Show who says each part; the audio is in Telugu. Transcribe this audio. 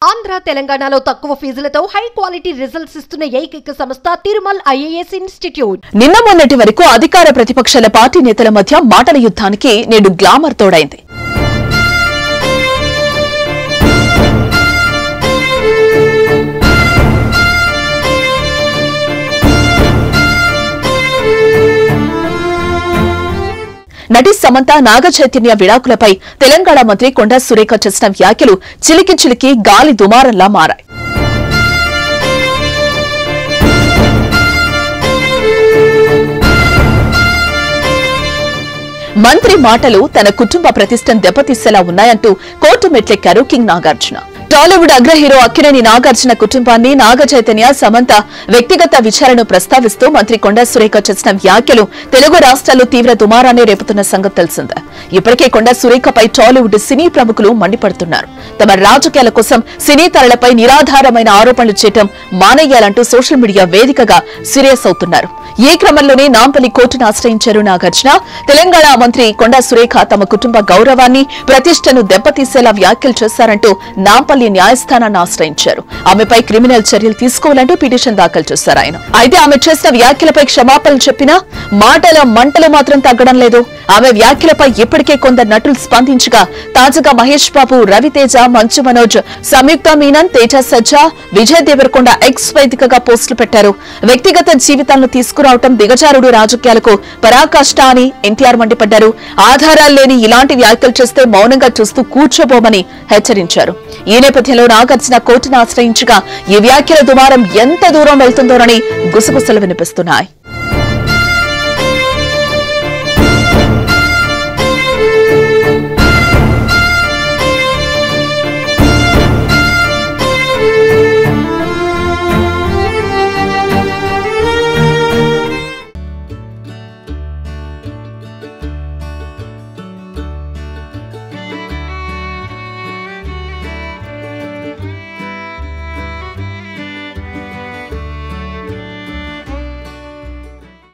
Speaker 1: ఆంధ్ర తెలంగాణలో తక్కువ ఫీజులతో హై క్వాలిటీ రిజల్ట్స్ ఇస్తున్న ఏకైక సంస్థ తిరుమల్ ఐఏఎస్ ఇన్స్టిట్యూట్.
Speaker 2: నిన్న మొన్నటి వరకు అధికార ప్రతిపక్షాల పార్టీ నేతల మధ్య మాటల యుద్ధానికి నేడు గ్లామర్ తోడైంది. నటి సమంత నాగ చైతన్య విడాకులపై తెలంగాణ మంత్రి కొండా సురేఖ చేసిన వ్యాఖ్యలు చిలికి చిలికి గాలి దుమారంలా మారాయి. మంత్రి మాటలు తన కుటుంబ ప్రతిష్టను దెబ్బతీసేలా ఉన్నాయంటూ కోర్టు మెట్లెక్కారు కింగ్ నాగార్జున. టాలీవుడ్ అగ్ర హీరో అక్కినేని నాగార్జున కుటుంబాన్ని నాగ చైతన్య సమంత వ్యక్తిగత విచారణను ప్రస్తావిస్తూ మంత్రి కొండా సురేఖ చేసిన వ్యాఖ్యలు తెలుగు రాష్ట్రాల్లో తీవ్ర దుమారాన్ని రేపుతున్న సంగతి తెలిసిందే. ఇప్పటికే కొండా సురేఖపై టాలీవుడ్ సినీ ప్రముఖులు మండిపడుతున్నారు. తమ రాజకీయాల కోసం సినీ తారలపై నిరాధారమైన ఆరోపణలు చేయడం మానేయాలంటూ సోషల్ మీడియా వేదికగా సీరియస్ అవుతున్నారు. ఈ క్రమంలోనే నాంపల్లి కోర్టును ఆశ్రయించారు నాగార్జున. తెలంగాణ మంత్రి కొండా సురేఖ తమ కుటుంబ గౌరవాన్ని ప్రతిష్టను దెబ్బతీసేలా వ్యాఖ్యలు చేశారంటూ నాంపల్లి న్యాయస్థానాన్ని ఆశ్రయించారు. ఆమెపై క్రిమినల్ చర్యలు తీసుకోవాలంటూ పిటిషన్ దాఖలు చేశారు ఆయన. అయితే ఆమె చేసిన వ్యాఖ్యలపై క్షమాపణలు చెప్పినా మాటల మంటలు మాత్రం తగ్గడం లేదు. ఆమె వ్యాఖ్యలపై ఇప్పటికే కొందరు నటులు స్పందించగా తాజాగా మహేష్ బాబు, రవితేజ, మంచు మనోజ్, సంయుక్త మీనన్, తేజ సజ్జా, విజయ్ దేవరకొండ ఎక్స్ వేదికగా పోస్టులు పెట్టారు. వ్యక్తిగత జీవితాలను తీసుకురావటం దిగజారుడు రాజకీయాలకు పరాకాష్ట అని ఎన్టీఆర్ మండిపడ్డారు. ఆధారాలు లేని ఇలాంటి వ్యాఖ్యలు చేస్తే మౌనంగా చూస్తూ కూర్చోబోమని హెచ్చరించారు. ఈ నేపథ్యంలో నాగార్జున కోర్టును ఆశ్రయించగా ఈ వ్యాఖ్యల దుమారం ఎంత దూరం వెళ్తుందోనని గుసగుసలు వినిపిస్తున్నాయి.